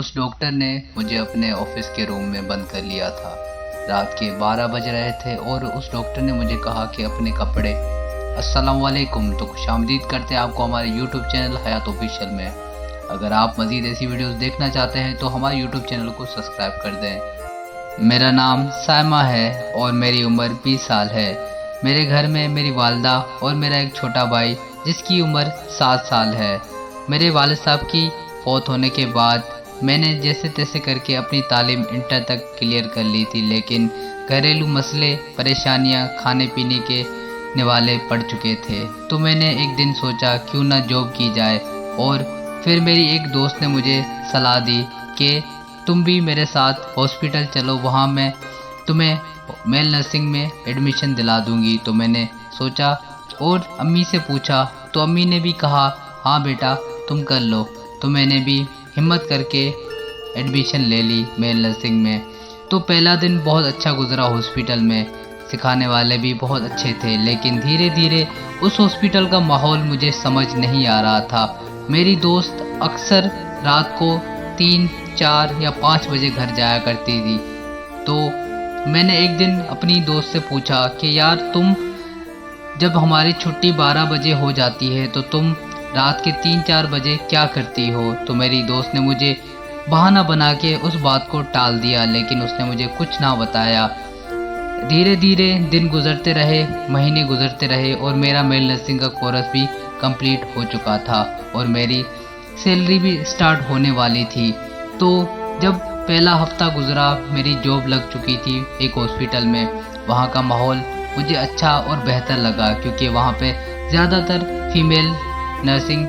उस डॉक्टर ने मुझे अपने ऑफिस के रूम में बंद कर लिया था। रात के 12 बज रहे थे और उस डॉक्टर ने मुझे कहा कि अपने कपड़े अस्सलाम वालेकुम। तो खुशामदीद करते हैं आपको हमारे यूट्यूब चैनल हयात ऑफिशियल में। अगर आप मज़ीद ऐसी वीडियोस देखना चाहते हैं तो हमारे यूट्यूब चैनल को सब्सक्राइब कर दें। मेरा नाम सायमा है और मेरी उम्र 20 साल है। मेरे घर में मेरी वालदा और मेरा एक छोटा भाई जिसकी उम्र 7 साल है। मेरे वालिद साहब की फौत होने के बाद मैंने जैसे तैसे करके अपनी तालीम इंटर तक क्लियर कर ली थी, लेकिन घरेलू मसले, परेशानियां, खाने पीने के निवाले पड़ चुके थे। तो मैंने एक दिन सोचा क्यों ना जॉब की जाए, और फिर मेरी एक दोस्त ने मुझे सलाह दी कि तुम भी मेरे साथ हॉस्पिटल चलो, वहाँ मैं तुम्हें मेल नर्सिंग में एडमिशन दिला दूंगी। तो मैंने सोचा और अम्मी से पूछा, तो अम्मी ने भी कहा हाँ बेटा तुम कर लो। तो मैंने भी हिम्मत करके एडमिशन ले ली मेल नर्सिंग में। तो पहला दिन बहुत अच्छा गुजरा हॉस्पिटल में, सिखाने वाले भी बहुत अच्छे थे, लेकिन धीरे धीरे उस हॉस्पिटल का माहौल मुझे समझ नहीं आ रहा था। मेरी दोस्त अक्सर रात को 3, 4 या 5 बजे घर जाया करती थी। तो मैंने एक दिन अपनी दोस्त से पूछा कि यार तुम जब हमारी छुट्टी 12 बजे हो जाती है तो तुम रात के 3-4 बजे क्या करती हो। तो मेरी दोस्त ने मुझे बहाना बना के उस बात को टाल दिया, लेकिन उसने मुझे कुछ ना बताया। धीरे धीरे दिन गुजरते रहे, महीने गुजरते रहे और मेरा मेल नर्सिंग का कोर्स भी कंप्लीट हो चुका था और मेरी सैलरी भी स्टार्ट होने वाली थी। तो जब पहला हफ्ता गुजरा, मेरी जॉब लग चुकी थी एक हॉस्पिटल में। वहाँ का माहौल मुझे अच्छा और बेहतर लगा क्योंकि वहाँ पे ज़्यादातर फीमेल नर्सिंग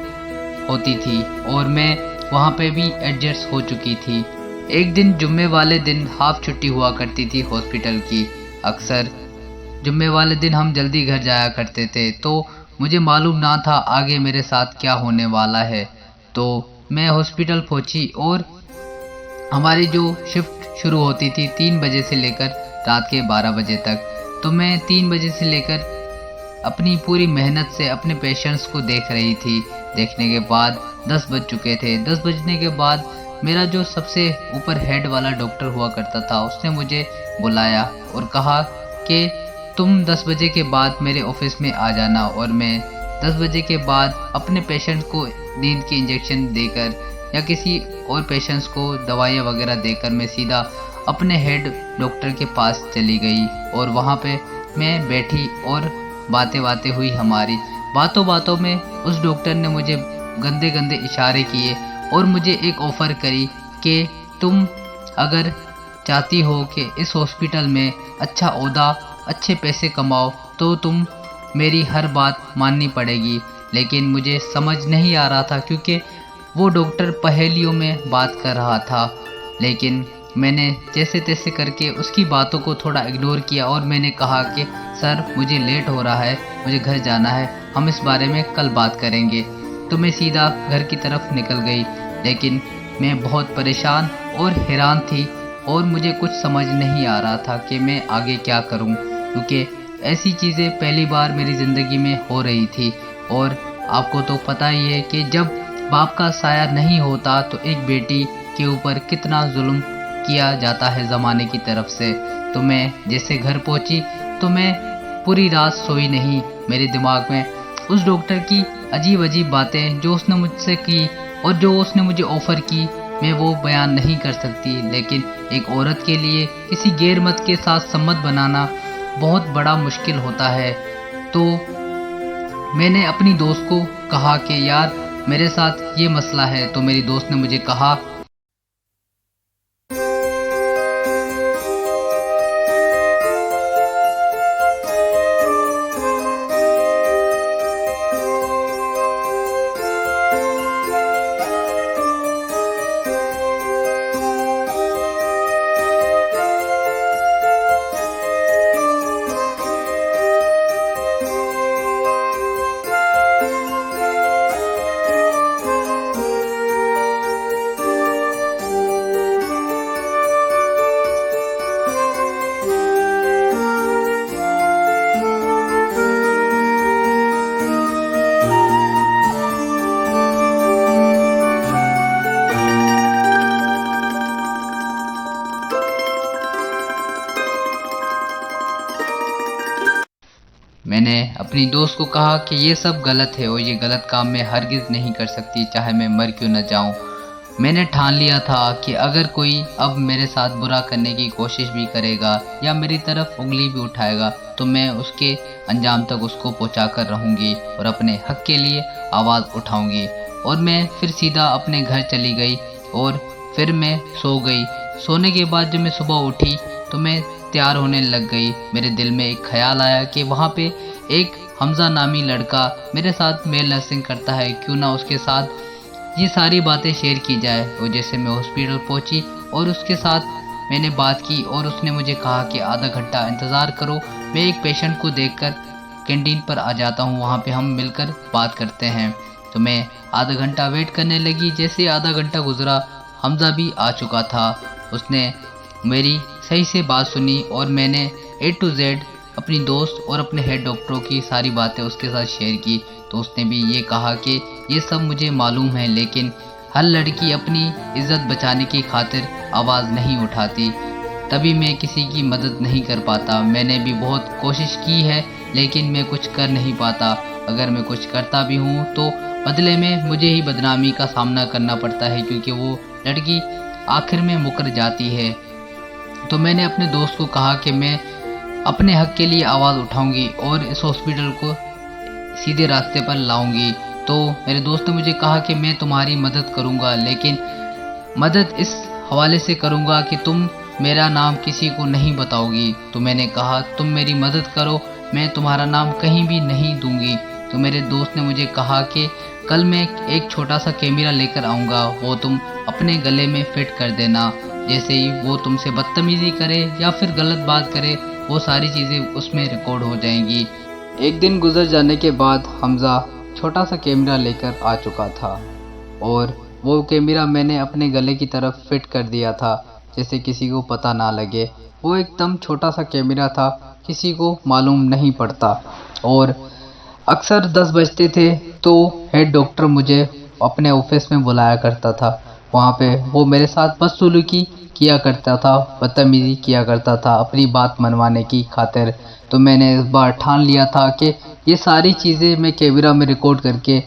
होती थी और मैं वहाँ पे भी एडजस्ट हो चुकी थी। एक दिन जुम्मे वाले दिन हाफ छुट्टी हुआ करती थी हॉस्पिटल की। अक्सर जुम्मे वाले दिन हम जल्दी घर जाया करते थे, तो मुझे मालूम ना था आगे मेरे साथ क्या होने वाला है। तो मैं हॉस्पिटल पहुंची और हमारी जो शिफ्ट शुरू होती थी 3 बजे से लेकर रात के 12 बजे तक। तो मैं 3 बजे से लेकर अपनी पूरी मेहनत से अपने पेशेंट्स को देख रही थी। देखने के बाद 10 बज चुके थे। 10 बजने के बाद मेरा जो सबसे ऊपर हेड वाला डॉक्टर हुआ करता था उसने मुझे बुलाया और कहा कि तुम 10 बजे के बाद मेरे ऑफिस में आ जाना। और मैं 10 बजे के बाद अपने पेशेंट को नींद की इंजेक्शन देकर या किसी और पेशेंट्स को दवाइयाँ वगैरह देकर मैं सीधा अपने हेड डॉक्टर के पास चली गई। और वहाँ पे मैं बैठी और बातें हुई हमारी। बातों बातों में उस डॉक्टर ने मुझे गंदे गंदे इशारे किए और मुझे एक ऑफ़र करी कि तुम अगर चाहती हो कि इस हॉस्पिटल में अच्छा ओहदा, अच्छे पैसे कमाओ तो तुम मेरी हर बात माननी पड़ेगी। लेकिन मुझे समझ नहीं आ रहा था क्योंकि वो डॉक्टर पहेलियों में बात कर रहा था। लेकिन मैंने जैसे तैसे करके उसकी बातों को थोड़ा इग्नोर किया और मैंने कहा कि सर मुझे लेट हो रहा है, मुझे घर जाना है, हम इस बारे में कल बात करेंगे। तो मैं सीधा घर की तरफ निकल गई। लेकिन मैं बहुत परेशान और हैरान थी और मुझे कुछ समझ नहीं आ रहा था कि मैं आगे क्या करूं, क्योंकि ऐसी चीज़ें पहली बार मेरी ज़िंदगी में हो रही थी। और आपको तो पता ही है कि जब बाप का साया नहीं होता तो एक बेटी के ऊपर कितना जुल्म किया जाता है ज़माने की तरफ से। तो मैं जैसे घर पहुंची तो मैं पूरी रात सोई नहीं। मेरे दिमाग में उस डॉक्टर की अजीब अजीब बातें जो उसने मुझसे की और जो उसने मुझे ऑफ़र की, मैं वो बयान नहीं कर सकती। लेकिन एक औरत के लिए किसी गैर मत के साथ सम्मत बनाना बहुत बड़ा मुश्किल होता है। तो मैंने अपनी दोस्त को कहा कि यार मेरे साथ ये मसला है। तो मेरी दोस्त ने मुझे कहा मैंने अपनी दोस्त को कहा कि ये सब गलत है और ये गलत काम मैं हरगिज़ नहीं कर सकती, चाहे मैं मर क्यों न जाऊं। मैंने ठान लिया था कि अगर कोई अब मेरे साथ बुरा करने की कोशिश भी करेगा या मेरी तरफ उंगली भी उठाएगा तो मैं उसके अंजाम तक उसको पहुंचा कर रहूँगी और अपने हक के लिए आवाज़ उठाऊँगी। और मैं फिर सीधा अपने घर चली गई और फिर मैं सो गई। सोने के बाद जब मैं सुबह उठी तो मैं तैयार होने लग गई। मेरे दिल में एक ख्याल आया कि वहाँ पे एक हमज़ा नामी लड़का मेरे साथ मेल नर्सिंग करता है, क्यों ना उसके साथ ये सारी बातें शेयर की जाए। और जैसे मैं हॉस्पिटल पहुंची और उसके साथ मैंने बात की और उसने मुझे कहा कि आधा घंटा इंतज़ार करो, मैं एक पेशेंट को देखकर कैंटीन पर आ जाता हूं, वहां पे हम मिलकर बात करते हैं। तो मैं आधा घंटा वेट करने लगी। जैसे आधा घंटा गुजरा, हमज़ा भी आ चुका था। उसने मेरी सही से बात सुनी और मैंने A to Z अपनी दोस्त और अपने हेड डॉक्टरों की सारी बातें उसके साथ शेयर की। तो उसने भी ये कहा कि ये सब मुझे मालूम है, लेकिन हर लड़की अपनी इज्जत बचाने की खातिर आवाज़ नहीं उठाती, तभी मैं किसी की मदद नहीं कर पाता। मैंने भी बहुत कोशिश की है लेकिन मैं कुछ कर नहीं पाता। अगर मैं कुछ करता भी हूँ तो बदले में मुझे ही बदनामी का सामना करना पड़ता है, क्योंकि वो लड़की आखिर में मुकर जाती है। तो मैंने अपने दोस्त को कहा कि मैं अपने हक के लिए आवाज़ उठाऊंगी और इस हॉस्पिटल को सीधे रास्ते पर लाऊंगी। तो मेरे दोस्त ने मुझे कहा कि मैं तुम्हारी मदद करूंगा, लेकिन मदद इस हवाले से करूंगा कि तुम मेरा नाम किसी को नहीं बताओगी। तो मैंने कहा तुम मेरी मदद करो, मैं तुम्हारा नाम कहीं भी नहीं दूंगी। तो मेरे दोस्त ने मुझे कहा कि कल मैं एक छोटा सा कैमरा लेकर आऊँगा, वो तुम अपने गले में फिट कर देना। जैसे ही वो तुमसे बदतमीज़ी करे या फिर गलत बात करे, वो सारी चीज़ें उसमें रिकॉर्ड हो जाएंगी। एक दिन गुजर जाने के बाद हमज़ा छोटा सा कैमरा लेकर आ चुका था और वो कैमरा मैंने अपने गले की तरफ फिट कर दिया था, जैसे किसी को पता ना लगे। वो एकदम छोटा सा कैमरा था, किसी को मालूम नहीं पड़ता। और अक्सर 10 बजते थे तो हेड डॉक्टर मुझे अपने ऑफिस में बुलाया करता था। वहाँ पे वो मेरे साथ बदसलूकी किया करता था, बदतमीज़ी किया करता था अपनी बात मनवाने की खातिर। तो मैंने इस बार ठान लिया था कि ये सारी चीज़ें मैं कैमरा में रिकॉर्ड करके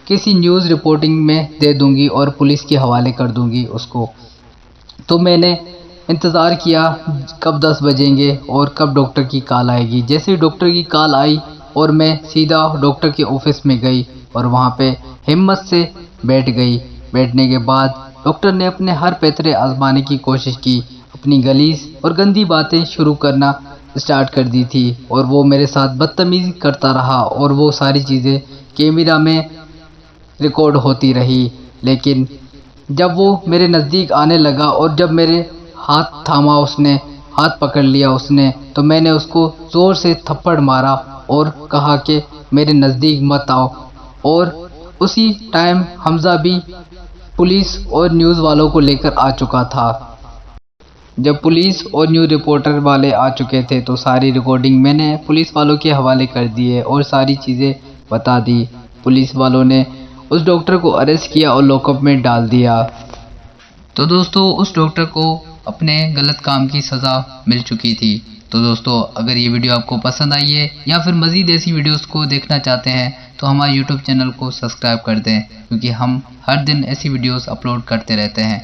किसी न्यूज़ रिपोर्टिंग में दे दूंगी और पुलिस के हवाले कर दूंगी उसको। तो मैंने इंतज़ार किया कब 10 बजेंगे और कब डॉक्टर की कॉल आएगी। जैसे ही डॉक्टर की कॉल आई और मैं सीधा डॉक्टर के ऑफिस में गई और वहाँ पे हिम्मत से बैठ गई। बैठने के बाद डॉक्टर ने अपने हर पैतरे आजमाने की कोशिश की, अपनी गलीज और गंदी बातें शुरू करना स्टार्ट कर दी थी और वो मेरे साथ बदतमीज़ी करता रहा और वो सारी चीज़ें कैमरा में रिकॉर्ड होती रही। लेकिन जब वो मेरे नज़दीक आने लगा और जब मेरे हाथ थामा, उसने हाथ पकड़ लिया उसने, तो मैंने उसको ज़ोर से थप्पड़ मारा और कहा कि मेरे नज़दीक मत आओ। और उसी टाइम हमज़ा भी पुलिस और न्यूज़ वालों को लेकर आ चुका था। जब पुलिस और न्यूज़ रिपोर्टर वाले आ चुके थे तो सारी रिकॉर्डिंग मैंने पुलिस वालों के हवाले कर दिए और सारी चीज़ें बता दी। पुलिस वालों ने उस डॉक्टर को अरेस्ट किया और लॉकअप में डाल दिया। तो दोस्तों उस डॉक्टर को अपने गलत काम की सज़ा मिल चुकी थी। तो दोस्तों अगर ये वीडियो आपको पसंद आई है या फिर मज़ीद ऐसी वीडियोस को देखना चाहते हैं तो हमारे YouTube चैनल को सब्सक्राइब कर दें, क्योंकि हम हर दिन ऐसी वीडियोस अपलोड करते रहते हैं।